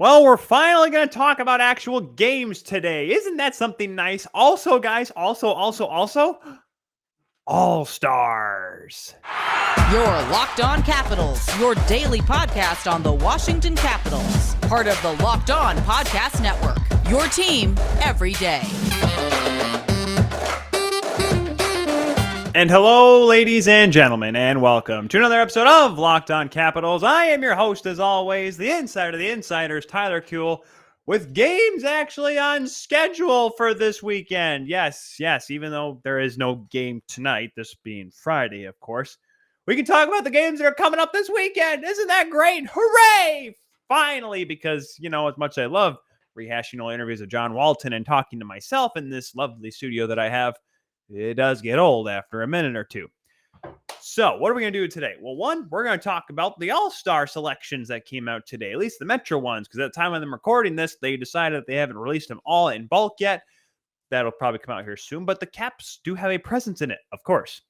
Well, we're finally going to talk about actual games today. Isn't that something nice? Also, guys, also, All Stars. Your Locked On Capitals, your daily podcast on the Washington Capitals. Part of the Locked On Podcast Network. Your team every day. And hello, ladies and gentlemen, and welcome to another episode of Locked On Capitals. I am your host, as always, the insider of the insiders, Tyler Kuehl, with games actually on schedule for this weekend. Yes, even though there is no game tonight, this being Friday, of course, we can talk about the games that are coming up this weekend. Isn't that great? Hooray! Finally, because, as much as I love rehashing old interviews of John Walton and talking to myself in this lovely studio that I have, it does get old after a minute or two. So what are we going to do today? Well, one, we're going to talk about the All-Star selections that came out today, at least the Metro ones, because at the time of them recording this, they decided that they haven't released them all in bulk yet. That'll probably come out here soon, but the Caps do have a presence in it, of course.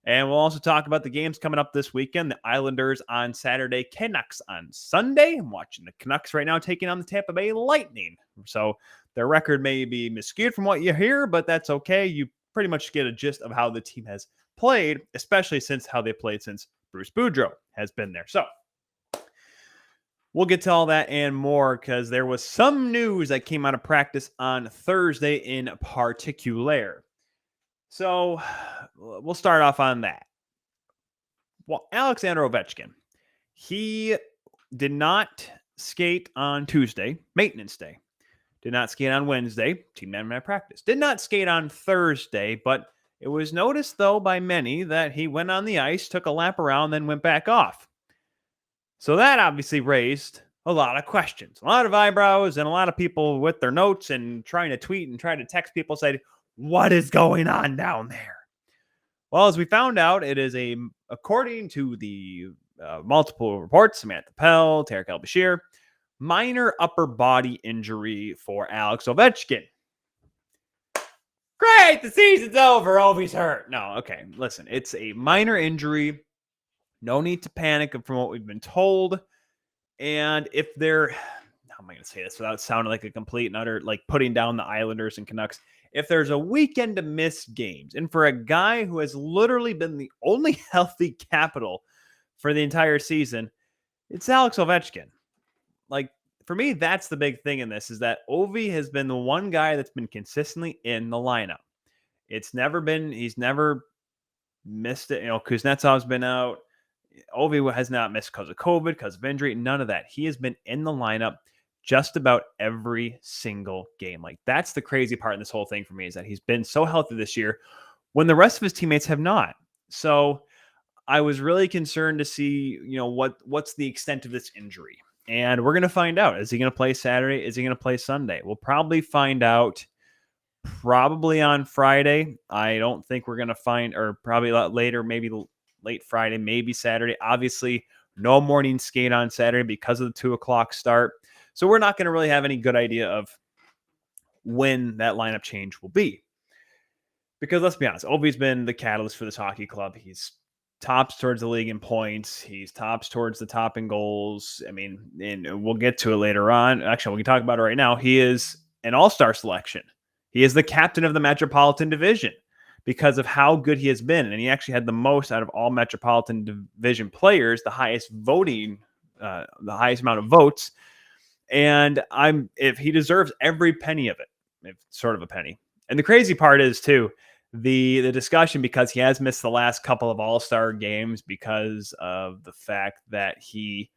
And we'll also talk about the games coming up this weekend. The Islanders on Saturday, Canucks on Sunday. I'm watching the Canucks right now taking on the Tampa Bay Lightning. So their record may be miscued from what you hear, but that's okay. You pretty much get a gist of how the team has played, especially since how they played since Bruce Boudreau has been there. So we'll get to all that and more because there was some news that came out of practice on Thursday in particular. So we'll start off on that. Well, Alexander Ovechkin, he did not skate on Tuesday, maintenance day. Did not skate on Wednesday, team man practice. Did not skate on Thursday, but it was noticed, though, by many that he went on the ice, took a lap around, then went back off. So that obviously raised a lot of questions, a lot of eyebrows, and a lot of people with their notes and trying to tweet and trying to text people said, what is going on down there? Well, as we found out, it is according to the multiple reports, Samantha Pell, Tarek El-Bashir, minor upper body injury for Alex Ovechkin. Great, the season's over. Ovi's hurt. No, okay, listen, it's a minor injury. No need to panic from what we've been told. And if they're, how am I going to say this without sounding like a complete and utter, like putting down the Islanders and Canucks? If there's a weekend to miss games, and for a guy who has literally been the only healthy Capital for the entire season, it's Alex Ovechkin. Like, for me, that's the big thing in this, is that Ovi has been the one guy that's been consistently in the lineup. He's never missed it. Kuznetsov's been out. Ovi has not missed because of COVID, because of injury, none of that. He has been in the lineup just about every single game. Like, that's the crazy part in this whole thing for me, is that he's been so healthy this year when the rest of his teammates have not. So I was really concerned to see, what's the extent of this injury. And we're going to find out. Is he going to play Saturday? Is he going to play Sunday? We'll probably find out probably on Friday. I don't think we're going to find, or probably a lot later, maybe late Friday, maybe Saturday. Obviously, no morning skate on Saturday because of the 2:00 start. So we're not going to really have any good idea of when that lineup change will be. Because let's be honest, Ovi's been the catalyst for this hockey club. He's tops towards the league in points. He's tops towards the top in goals. I mean, and we'll get to it later on. Actually, we can talk about it right now. He is an all-star selection. He is the captain of the Metropolitan Division because of how good he has been. And he actually had the most out of all Metropolitan Division players, the highest amount of votes. And if he deserves every penny of it, if sort of a penny. And the crazy part is too, the discussion, because he has missed the last couple of all-star games because of the fact that he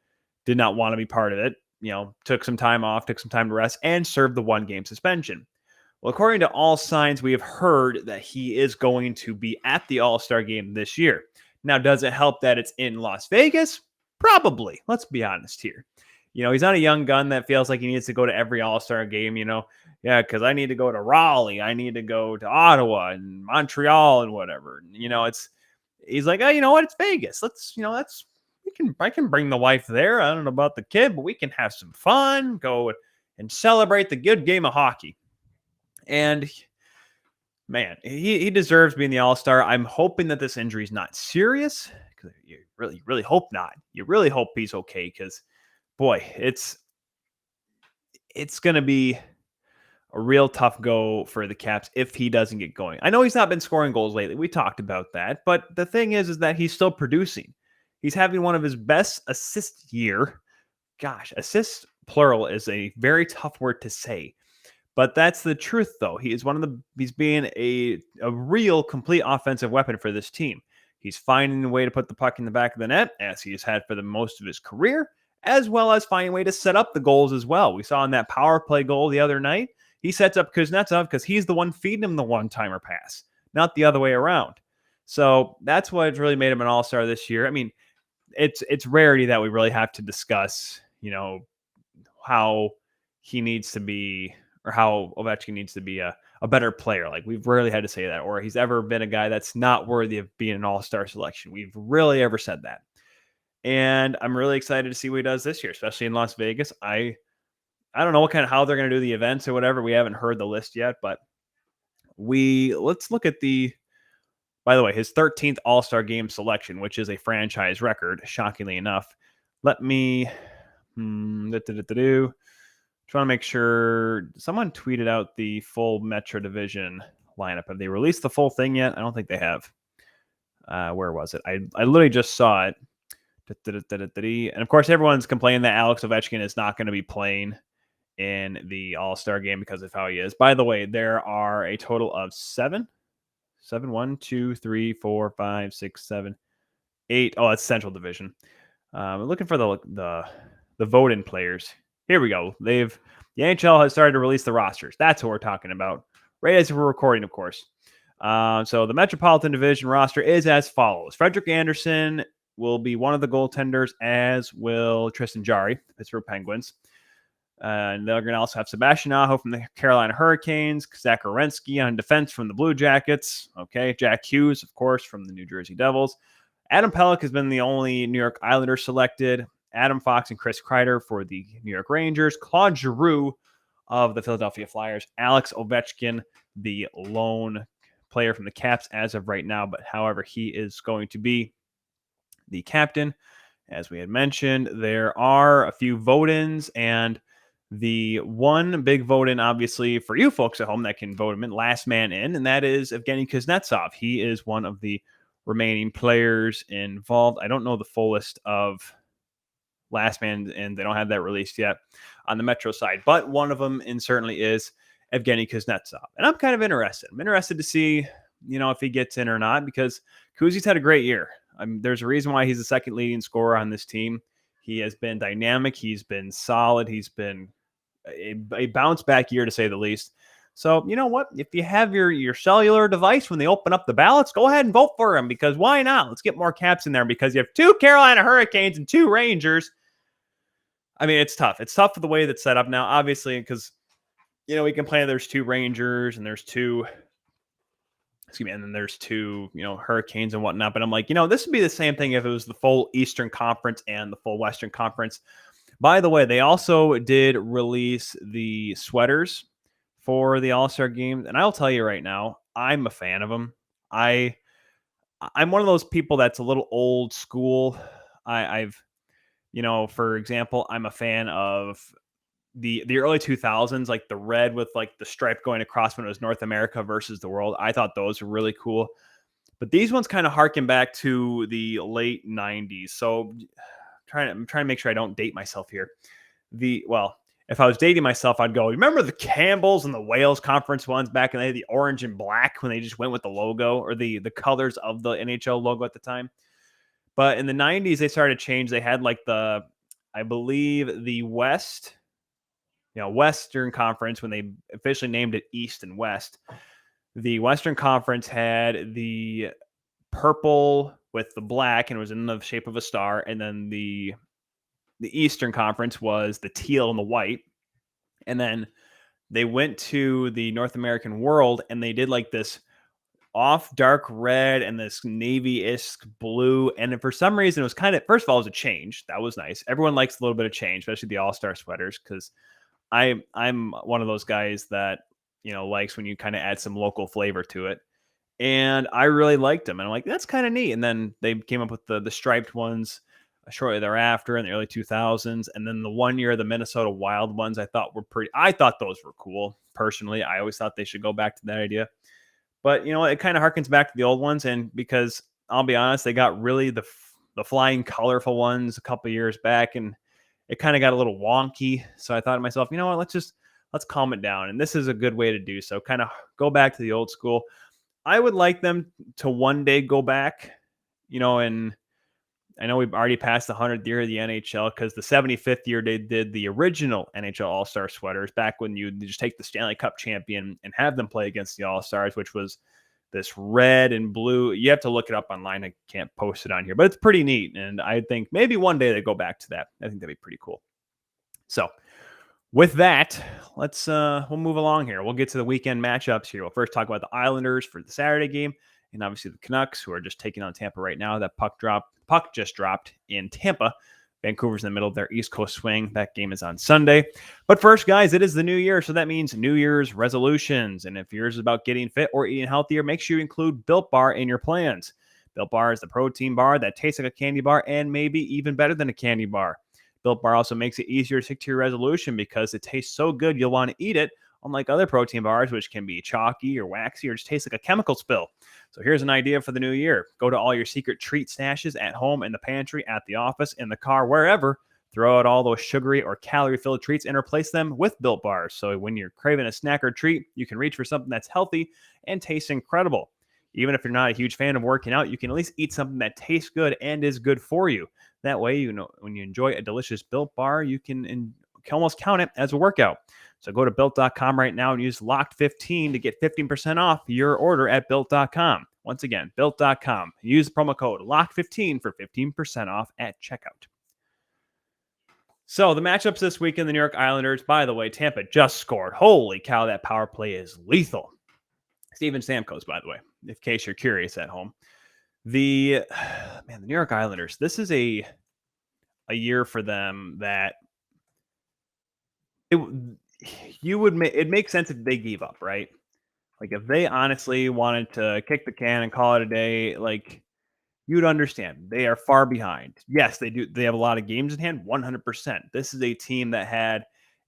did not want to be part of it, took some time off, took some time to rest, and served the 1-game suspension. Well, according to all signs, we have heard that he is going to be at the All-Star game this year. Now, does it help that it's in Las Vegas? Probably. Let's be honest here. He's not a young gun that feels like he needs to go to every All-Star game, Yeah, because I need to go to Raleigh. I need to go to Ottawa and Montreal and whatever. He's like, oh, you know what? It's Vegas. I can bring the wife there. I don't know about the kid, but we can have some fun, go and celebrate the good game of hockey. And man, he deserves being the All-Star. I'm hoping that this injury is not serious, because you really hope not. You really hope he's okay, because boy, it's going to be a real tough go for the Caps if he doesn't get going. I know he's not been scoring goals lately. We talked about that. But the thing is that he's still producing. He's having one of his best assist year. Gosh, assist plural is a very tough word to say. But that's the truth, though. He's being a real complete offensive weapon for this team. He's finding a way to put the puck in the back of the net, as he has had for the most of his career, as well as finding a way to set up the goals as well. We saw in that power play goal the other night, he sets up Kuznetsov because he's the one feeding him the one-timer pass, not the other way around. So that's what really made him an all-star this year. I mean, it's rarity that we really have to discuss, how he needs to be, or how Ovechkin needs to be a better player. Like, we've rarely had to say that, or he's ever been a guy that's not worthy of being an all-star selection. We've rarely ever said that. And I'm really excited to see what he does this year, especially in Las Vegas. I don't know how they're going to do the events or whatever. We haven't heard the list yet, but let's look at by the way, his 13th All-Star game selection, which is a franchise record, shockingly enough. Let me trying to make sure. Someone tweeted out the full Metro Division lineup. Have they released the full thing yet? I don't think they have. Where was it? I literally just saw it. And of course, everyone's complaining that Alex Ovechkin is not going to be playing in the All-Star game because of how he is. By the way, there are a total of 7, 1, 2, 3, 4, 5, 6, 7, 8. Oh, that's Central Division. I'm looking for the vote-in players. Here we go. The NHL has started to release the rosters. That's what we're talking about. Right as we're recording, of course. So the Metropolitan Division roster is as follows. Frederik Andersen will be one of the goaltenders, as will Tristan Jarry, the Pittsburgh Penguins. And they're going to also have Sebastian Aho from the Carolina Hurricanes, Zach Werenski on defense from the Blue Jackets. Okay, Jack Hughes, of course, from the New Jersey Devils. Adam Pelech has been the only New York Islander selected. Adam Fox and Chris Kreider for the New York Rangers. Claude Giroux of the Philadelphia Flyers. Alex Ovechkin, the lone player from the Caps as of right now, but however, he is going to be the captain. As we had mentioned, there are a few vote-ins, and the one big vote-in, obviously, for you folks at home that can vote him in, last man in, and that is Evgeny Kuznetsov. He is one of the remaining players involved. I don't know the full list of last man, and they don't have that released yet on the Metro side, but one of them certainly is Evgeny Kuznetsov. And I'm kind of interested. I'm interested to see, if he gets in or not, because Kuzi's had a great year. There's a reason why he's the second leading scorer on this team. He has been dynamic. He's been solid. He's been a bounce back year, to say the least. So, you know what? If you have your cellular device when they open up the ballots, go ahead and vote for him, because why not? Let's get more Caps in there, because you have 2 Carolina Hurricanes and 2 Rangers. I mean, it's tough. It's tough for the way that's set up now, obviously, because, we complain there's 2 Rangers and there's 2, and then there's 2, Hurricanes and whatnot. But I'm like, this would be the same thing if it was the full Eastern Conference and the full Western Conference. By the way, they also did release the sweaters for the All-Star game. And I'll tell you right now, I'm a fan of them. I'm one of those people that's a little old school. I've for example, I'm a fan of the early 2000s, like the red with like the stripe going across when it was North America versus the world. I thought those were really cool. But these ones kind of harken back to the late 90s. So I'm trying to make sure I don't date myself here. If I was dating myself, I'd go, remember the Campbells and the Wales conference ones back in the day, the orange and black, when they just went with the logo or the colors of the NHL logo at the time. But in the 90s, they started to change. They had like I believe the West, Western Conference, when they officially named it East and West. The Western Conference had the purple with the black, and it was in the shape of a star. And then the Eastern Conference was the teal and the white. And then they went to the North American World, and they did like this off dark red and this navy-esque blue. And for some reason, it was first of all, it was a change. That was nice. Everyone likes a little bit of change, especially the All-Star sweaters, because I'm one of those guys that, likes when you kind of add some local flavor to it. And I really liked them. And I'm like, that's kind of neat. And then they came up with the striped ones. shortly thereafter in the early 2000s. And then the one year, the Minnesota Wild ones, I thought those were cool. Personally, I always thought they should go back to that idea. But, it kind of harkens back to the old ones. And because I'll be honest, they got really the flying colorful ones a couple years back, and it kind of got a little wonky. So I thought to myself, let's calm it down. And this is a good way to do so. Kind of go back to the old school. I would like them to one day go back, and I know we've already passed the 100th year of the NHL, because the 75th year they did the original NHL All-Star sweaters back when you just take the Stanley Cup champion and have them play against the All-Stars, which was this red and blue. You have to look it up online. I can't post it on here, but it's pretty neat. And I think maybe one day they go back to that. I think that'd be pretty cool. So with that, we'll move along here. We'll get to the weekend matchups here. We'll first talk about the Islanders for the Saturday game, and obviously the Canucks, who are just taking on Tampa right now. That puck just dropped in Tampa. Vancouver's in the middle of their East Coast swing. That game is on Sunday. But first, guys, it is the new year, so that means New Year's resolutions. And if yours is about getting fit or eating healthier, make sure you include Built Bar in your plans. Built Bar is the protein bar that tastes like a candy bar and maybe even better than a candy bar. Built Bar also makes it easier to stick to your resolution because it tastes so good you'll want to eat it, unlike other protein bars, which can be chalky or waxy or just taste like a chemical spill. So here's an idea for the new year. Go to all your secret treat stashes at home, in the pantry, at the office, in the car, wherever. Throw out all those sugary or calorie-filled treats and replace them with Built Bars. So when you're craving a snack or treat, you can reach for something that's healthy and tastes incredible. Even if you're not a huge fan of working out, you can at least eat something that tastes good and is good for you. That way, when you enjoy a delicious Built Bar, you can almost count it as a workout. So go to Built.com right now and use LOCKED15 to get 15% off your order at Built.com. Once again, Built.com. Use the promo code LOCKED15 for 15% off at checkout. So the matchups this weekend, the New York Islanders, by the way, Tampa just scored. Holy cow, that power play is lethal. Steven Stamkos, by the way, in case you're curious at home. The New York Islanders, this is a year for them that it makes sense if they gave up, right? Like if they honestly wanted to kick the can and call it a day, like you'd understand. They are far behind. Yes, they do. They have a lot of games in hand, 100%. This is a team that had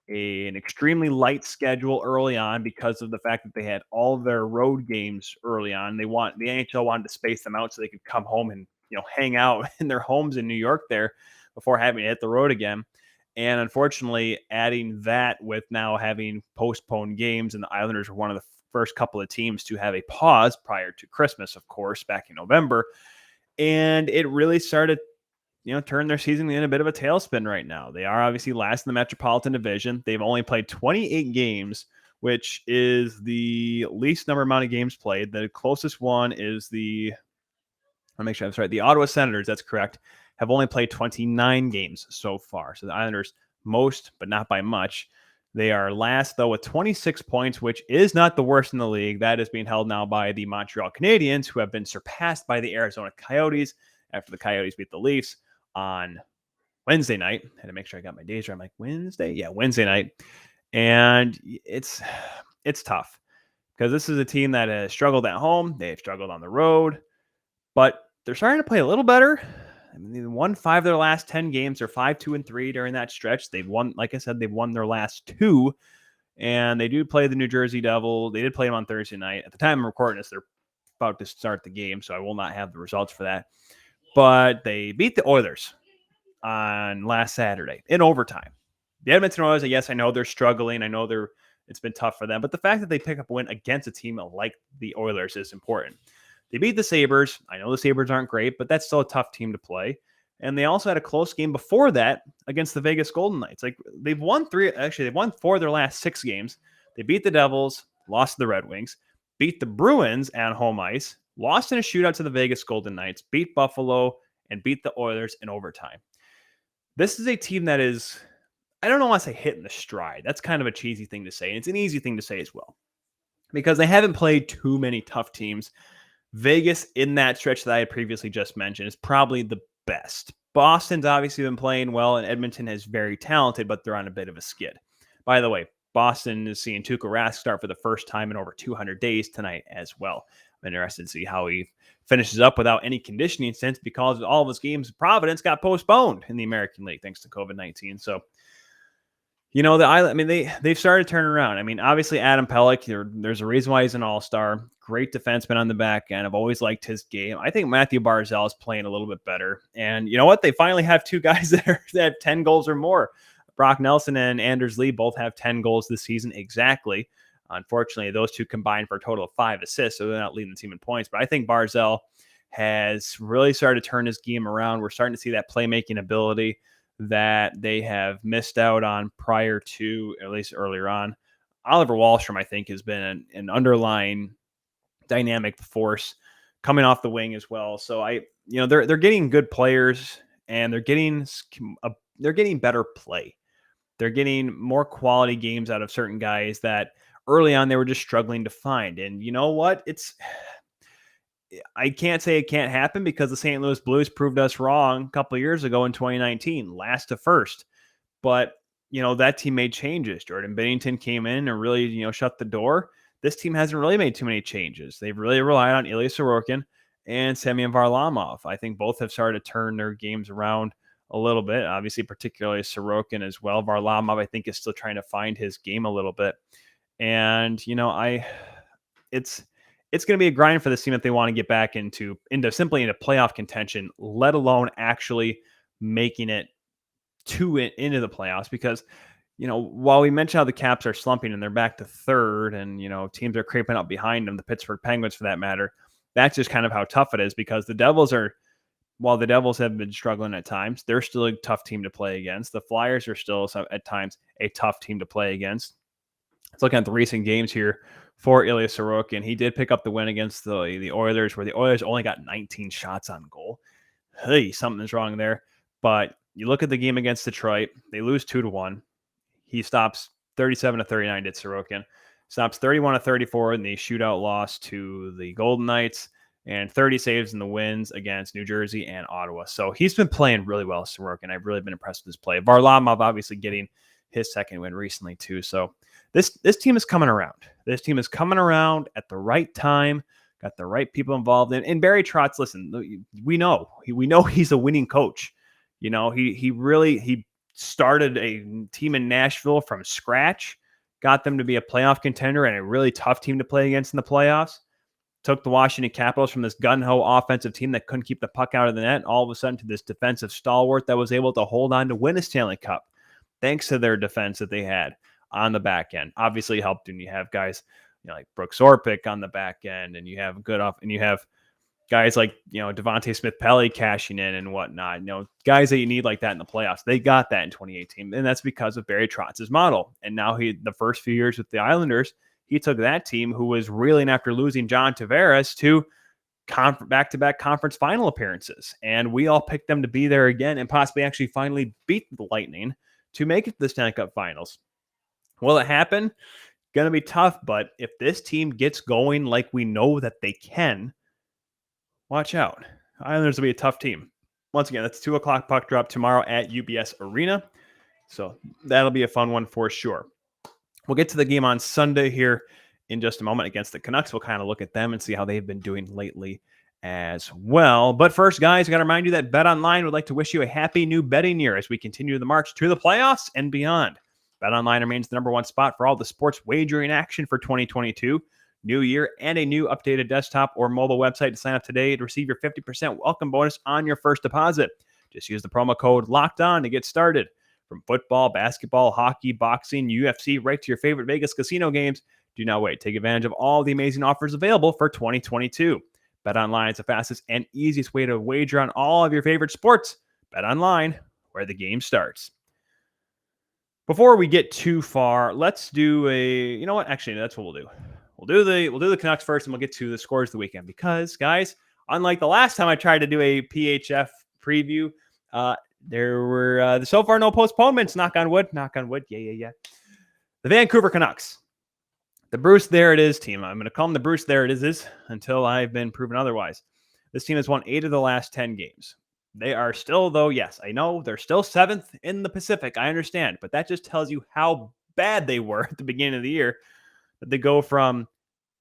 an extremely light schedule early on because of the fact that they had all of their road games early on. The NHL wanted to space them out so they could come home and hang out in their homes in New York there before having to hit the road again. And unfortunately, adding that with now having postponed games, and the Islanders were one of the first couple of teams to have a pause prior to Christmas, of course, back in November. And it really started, turn their season in a bit of a tailspin right now. They are obviously last in the Metropolitan Division. They've only played 28 games, which is the least amount of games played. The closest one is I'll make sure that's right. The Ottawa Senators, that's correct, have only played 29 games so far. So the Islanders most, but not by much. They are last, though, with 26 points, which is not the worst in the league. That is being held now by the Montreal Canadiens, who have been surpassed by the Arizona Coyotes after the Coyotes beat the Leafs on Wednesday night. I had to make sure I got my days right. I'm like, Wednesday? Yeah, Wednesday night. And it's tough because this is a team that has struggled at home. They've struggled on the road, but they're starting to play a little better. I mean, they've won 5 of their last 10 games. They're 5-2-3 during that stretch. They've won, like I said, they've won their last 2, and they do play the New Jersey Devil. They did play them on Thursday night. At the time I'm recording this, they're about to start the game, so I will not have the results for that. But they beat the Oilers on last Saturday in overtime. The Edmonton Oilers, yes, I know they're struggling. I know it's been tough for them, but the fact that they pick up a win against a team like the Oilers is important. They beat the Sabres. I know the Sabres aren't great, but that's still a tough team to play. And they also had a close game before that against the Vegas Golden Knights. Like they've won 4 of their last 6 games. They beat the Devils, lost to the Red Wings, beat the Bruins at home ice, lost in a shootout to the Vegas Golden Knights, beat Buffalo, and beat the Oilers in overtime. This is a team that is, I don't want to say hitting the stride. That's kind of a cheesy thing to say. And it's an easy thing to say as well, because they haven't played too many tough teams. Vegas, in that stretch that I had previously just mentioned, is probably the best. Boston's obviously been playing well, and Edmonton is very talented, but they're on a bit of a skid. By the way, Boston is seeing Tuukka Rask start for the first time in over 200 days tonight as well. I'm interested to see how he finishes up without any conditioning since because all of his games in Providence got postponed in the American League thanks to COVID-19. So, they've started to turn around. I mean, obviously Adam Pelech, there's a reason why he's an all-star. Great defenseman on the back end. I've always liked his game. I think Matthew Barzal is playing a little bit better. And you know what? They finally have two guys that have 10 goals or more. Brock Nelson and Anders Lee both have 10 goals this season exactly. Unfortunately, those two combined for a total of 5 assists, so they're not leading the team in points. But I think Barzal has really started to turn his game around. We're starting to see that playmaking ability that they have missed out on prior to, at least earlier on. Oliver Wahlstrom, I think, has been an underlying dynamic force coming off the wing as well. So they're getting good players and they're getting better play. They're getting more quality games out of certain guys that early on they were just struggling to find. And you know what? I can't say it can't happen because the St. Louis Blues proved us wrong a couple of years ago in 2019, last to first. But, that team made changes. Jordan Binnington came in and really, shut the door. This team hasn't really made too many changes. They've really relied on Ilya Sorokin and Semyon Varlamov. I think both have started to turn their games around a little bit, obviously, particularly Sorokin as well. Varlamov, I think, is still trying to find his game a little bit. And, it's going to be a grind for this team if they want to get back into playoff contention, let alone actually making it into the playoffs. Because, while we mentioned how the Caps are slumping and they're back to third and, teams are creeping up behind them, the Pittsburgh Penguins for that matter, that's just kind of how tough it is because while the Devils have been struggling at times, they're still a tough team to play against. The Flyers are still at times a tough team to play against. Let's look at the recent games here for Ilya Sorokin. He did pick up the win against the Oilers, where the Oilers only got 19 shots on goal. Hey, something's wrong there. But you look at the game against Detroit, they lose 2-1. He stops 37-39 did Sorokin. Stops 31-34 in the shootout loss to the Golden Knights and 30 saves in the wins against New Jersey and Ottawa. So he's been playing really well, Sorokin. I've really been impressed with his play. Varlamov obviously getting his second win recently too. So this team is coming around. This team is coming around at the right time, got the right people involved in. And Barry Trotz, listen, we know he's a winning coach. He started a team in Nashville from scratch, got them to be a playoff contender and a really tough team to play against in the playoffs. Took the Washington Capitals from this gun-ho offensive team that couldn't keep the puck out of the net all of a sudden to this defensive stalwart that was able to hold on to win a Stanley Cup thanks to their defense that they had on the back end. Obviously helped when you have guys like Brooks Orpik on the back end, and you have guys like Devontae Smith-Pelly cashing in and whatnot. Guys that you need like that in the playoffs. They got that in 2018, and that's because of Barry Trotz's model. And now the first few years with the Islanders, he took that team who was reeling after losing John Tavares to back-to-back conference final appearances, and we all picked them to be there again and possibly actually finally beat the Lightning to make it to the Stanley Cup Finals. Will it happen? Going to be tough, but if this team gets going like we know that they can, watch out. Islanders will be a tough team. Once again, that's 2 o'clock puck drop tomorrow at UBS Arena. So that'll be a fun one for sure. We'll get to the game on Sunday here in just a moment against the Canucks. We'll kind of look at them and see how they've been doing lately as well. But first, guys, I got to remind you that BetOnline would like to wish you a happy new betting year as we continue the march to the playoffs and beyond. BetOnline remains the number one spot for all the sports wagering action for 2022. New year and a new updated desktop or mobile website to sign up today to receive your 50% welcome bonus on your first deposit. Just use the promo code LOCKEDON to get started. From football, basketball, hockey, boxing, UFC, right to your favorite Vegas casino games, do not wait. Take advantage of all the amazing offers available for 2022. BetOnline is the fastest and easiest way to wager on all of your favorite sports. BetOnline, where the game starts. Before we get too far, let's do actually, that's what we'll do. We'll do the Canucks first, and we'll get to the scores of the weekend. Because, guys, unlike the last time I tried to do a PHF preview, there were so far no postponements. Knock on wood. Yeah. The Vancouver Canucks. The Bruce There It Is team. I'm going to call them the Bruce There It Is until I've been proven otherwise. This team has won 8 of the last 10 games. They are still, though, yes, I know, they're still 7th in the Pacific. I understand. But that just tells you how bad they were at the beginning of the year. That they go from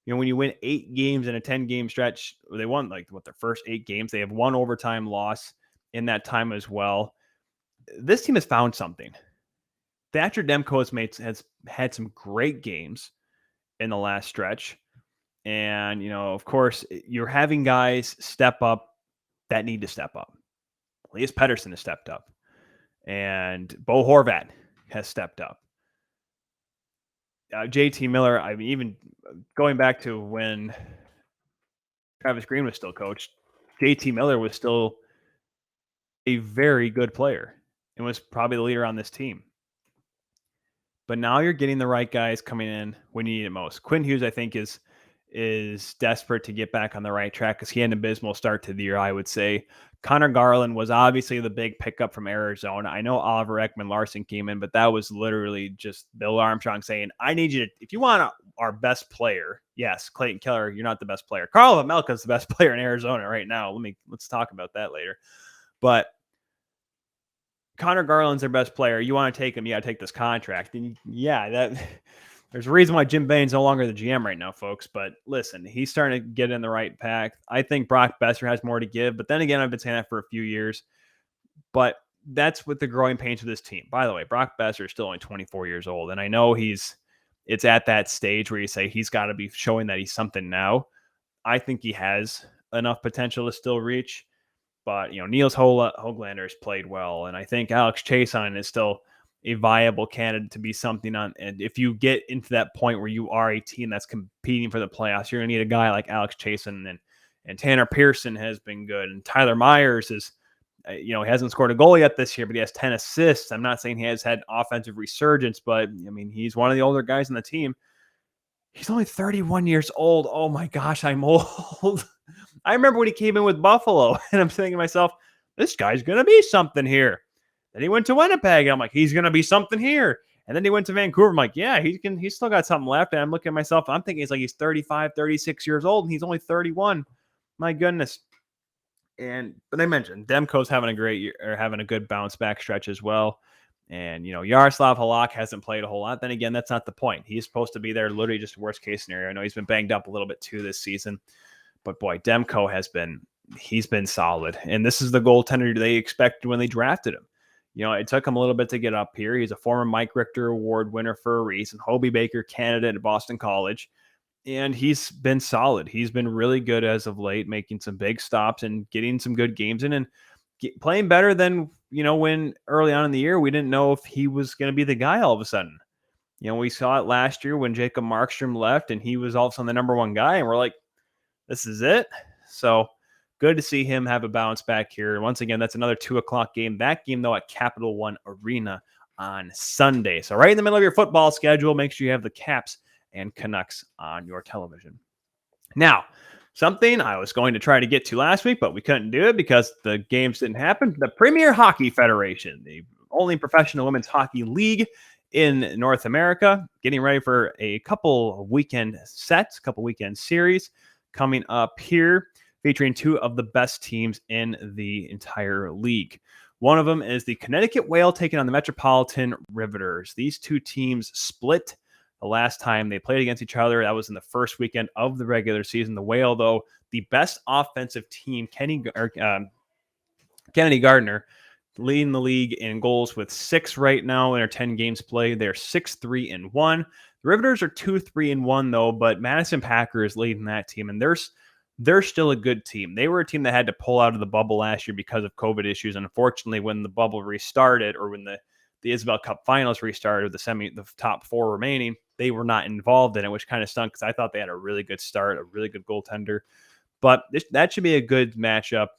when you win 8 games in a 10-game stretch, they won their first 8 games. They have one overtime loss in that time as well. This team has found something. Thatcher Demko has had some great games in the last stretch. And, of course, you're having guys step up that need to step up. Elias Pettersson has stepped up. And Bo Horvat has stepped up. JT Miller, I mean, even going back to when Travis Green was still coached, JT Miller was still a very good player and was probably the leader on this team. But now you're getting the right guys coming in when you need it most. Quinn Hughes, I think, is desperate to get back on the right track because he had an abysmal start to the year, I would say. Connor Garland was obviously the big pickup from Arizona. I know Oliver Ekman-Larsson came in, but that was literally just Bill Armstrong saying, I need you to, if you want our best player, yes, Clayton Keller, you're not the best player. Carl Vejmelka is the best player in Arizona right now. Let's talk about that later. But Connor Garland's their best player. You want to take him, you got to take this contract. And there's a reason why Jim Bain's no longer the GM right now, folks. But listen, he's starting to get in the right pack. I think Brock Besser has more to give. But then again, I've been saying that for a few years. But that's what the growing pains of this team. By the way, Brock Besser is still only 24 years old. And I know it's at that stage where you say he's got to be showing that he's something now. I think he has enough potential to still reach. But, Niels Höglander has played well. And I think Alex Chason is still a viable candidate to be something on. And if you get into that point where you are a team that's competing for the playoffs, you're going to need a guy like Alex Chason. And Tanner Pearson has been good. And Tyler Myers is, he hasn't scored a goal yet this year, but he has 10 assists. I'm not saying he has had offensive resurgence, but, he's one of the older guys on the team. He's only 31 years old. Oh, my gosh, I'm old. I remember when he came in with Buffalo, and I'm thinking to myself, this guy's going to be something here. Then he went to Winnipeg, and I'm like, he's going to be something here. And then he went to Vancouver. I'm like, yeah, he's still got something left. And I'm looking at myself, I'm thinking he's 35, 36 years old, and he's only 31. My goodness. But I mentioned Demko's having a great year, or having a good bounce back stretch as well. And, Yaroslav Halak hasn't played a whole lot. Then again, that's not the point. He's supposed to be there, literally just worst case scenario. I know he's been banged up a little bit too this season. But boy, Demko he's been solid. And this is the goaltender they expected when they drafted him. It took him a little bit to get up here. He's a former Mike Richter Award winner for a reason. Hobie Baker candidate at Boston College. And he's been solid. He's been really good as of late, making some big stops and getting some good games in and playing better than, when early on in the year, we didn't know if he was going to be the guy all of a sudden. We saw it last year when Jacob Markstrom left and he was all of a sudden the number one guy. And we're like, this is it. So good to see him have a bounce back here. Once again, that's another 2:00 game. That game, though, at Capital One Arena on Sunday. So right in the middle of your football schedule, make sure you have the Caps and Canucks on your television. Now, something I was going to try to get to last week, but we couldn't do it because the games didn't happen. The Premier Hockey Federation, the only professional women's hockey league in North America, getting ready for a couple weekend sets, couple weekend series coming up here, featuring 2 of the best teams in the entire league. One of them is the Connecticut Whale taking on the Metropolitan Riveters. These 2 teams split the last time they played against each other. That was in the first weekend of the regular season. The Whale, though, the best offensive team, Kennedy Gardner, leading the league in goals with 6 right now in their 10 games played. They're 6-3-1. The Riveters are 2-3-1, though, but Madison Packer is leading that team, and they're still a good team. They were a team that had to pull out of the bubble last year because of COVID issues. Unfortunately, when the bubble restarted, or when the Isabel Cup Finals restarted, the top 4 remaining, they were not involved in it, which kind of stunk because I thought they had a really good start, a really good goaltender. But that should be a good matchup.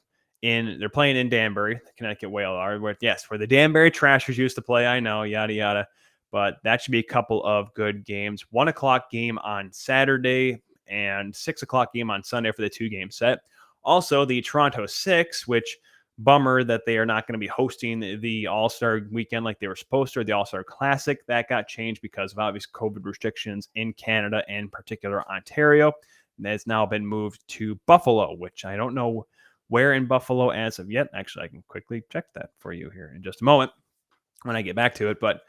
They're playing in Danbury, the Connecticut Whale are. Where the Danbury Trashers used to play. I know, yada yada. But that should be a couple of good games. 1:00 game on Saturday and 6:00 game on Sunday for the 2-game set. Also, the Toronto Six, which bummer that they are not going to be hosting the All-Star weekend like they were supposed to, or the All-Star Classic. That got changed because of obvious COVID restrictions in Canada, and in particular Ontario. And that's now been moved to Buffalo, which I don't know where in Buffalo as of yet. Actually, I can quickly check that for you here in just a moment when I get back to it. But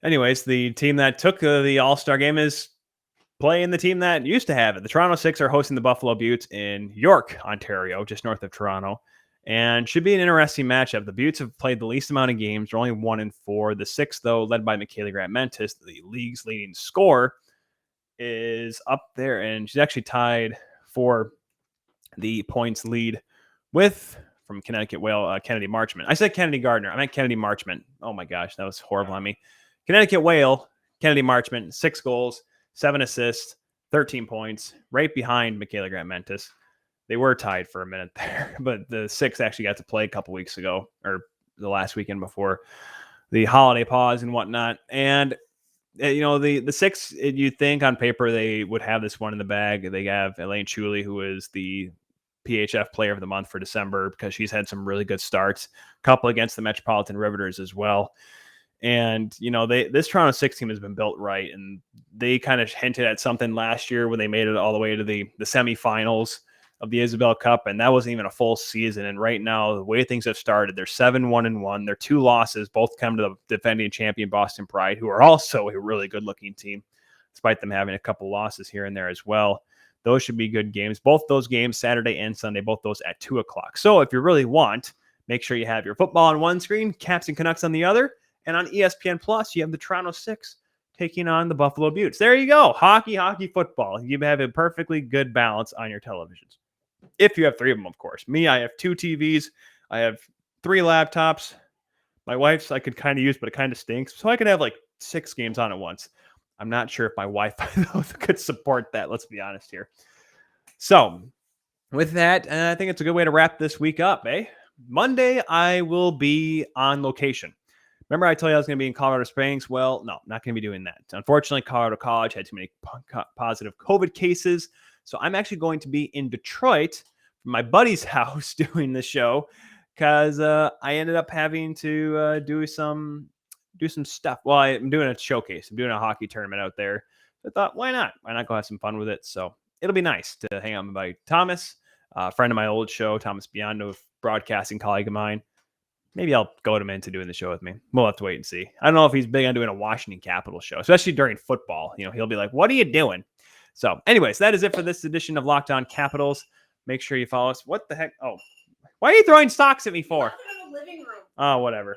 anyways, the team that took the All-Star game is playing the team that used to have it. The Toronto Six are hosting the Buffalo Beauts in York, Ontario, just north of Toronto, and should be an interesting matchup. The Beauts have played the least amount of games. They're only 1-4. The Six, though, led by Michaela Grant-Mentis, the league's leading scorer, is up there, and she's actually tied for the points lead from Connecticut Whale, Kennedy Marchment. I said Kennedy Gardner. I meant Kennedy Marchment. Oh my gosh, that was horrible on me. Connecticut Whale, Kennedy Marchment, 6 goals, 7 assists, 13 points, right behind Michaela Grant-Mentis. They were tied for a minute there, but the Six actually got to play a couple weeks ago, or the last weekend before the holiday pause and whatnot. And the Six, you'd think on paper they would have this one in the bag. They have Elaine Chuli, who is the PHF Player of the Month for December because she's had some really good starts, a couple against the Metropolitan Riveters as well. And, this Toronto Six team has been built right, and they kind of hinted at something last year when they made it all the way to the semifinals of the Isabel Cup, and that wasn't even a full season. And right now, the way things have started, they're 7-1-1. Their 2 losses both come to the defending champion Boston Pride, who are also a really good-looking team, despite them having a couple losses here and there as well. Those should be good games. Both those games, Saturday and Sunday, both those at 2 o'clock. So if you really want, make sure you have your football on one screen, Caps and Canucks on the other, and on ESPN Plus, you have the Toronto Six taking on the Buffalo Beauts. There you go. Hockey, football. You have a perfectly good balance on your televisions. If you have 3 of them, of course. Me, I have 2 TVs. I have 3 laptops. My wife's I could kind of use, but it kind of stinks. So I could have like 6 games on at once. I'm not sure if my Wi-Fi though could support that. Let's be honest here. So with that, I think it's a good way to wrap this week up, eh? Monday, I will be on location. Remember I told you I was going to be in Colorado Springs? Well, no, not going to be doing that. Unfortunately, Colorado College had too many positive COVID cases. So I'm actually going to be in Detroit, my buddy's house, doing the show because I ended up having to do some stuff. Well, I'm doing a showcase. I'm doing a hockey tournament out there. I thought, why not? Why not go have some fun with it? So it'll be nice to hang out with my buddy Thomas, a friend of my old show, Thomas Biondo, broadcasting colleague of mine. Maybe I'll goad him into doing the show with me. We'll have to wait and see. I don't know if he's big on doing a Washington Capitals show, especially during football. He'll be like, what are you doing? So anyways, that is it for this edition of Locked On Capitals. Make sure you follow us. What the heck? Oh, why are you throwing socks at me for? In the living room. Oh, whatever.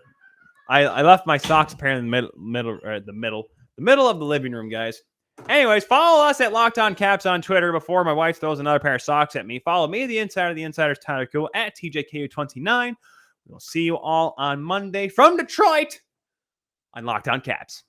I left my socks apparently in the middle of the living room, guys. Anyways, follow us at Locked On Caps on Twitter before my wife throws another pair of socks at me. Follow me, the Insider's Tyler Kuehl, at TJKU29. We'll see you all on Monday from Detroit on Locked On Caps.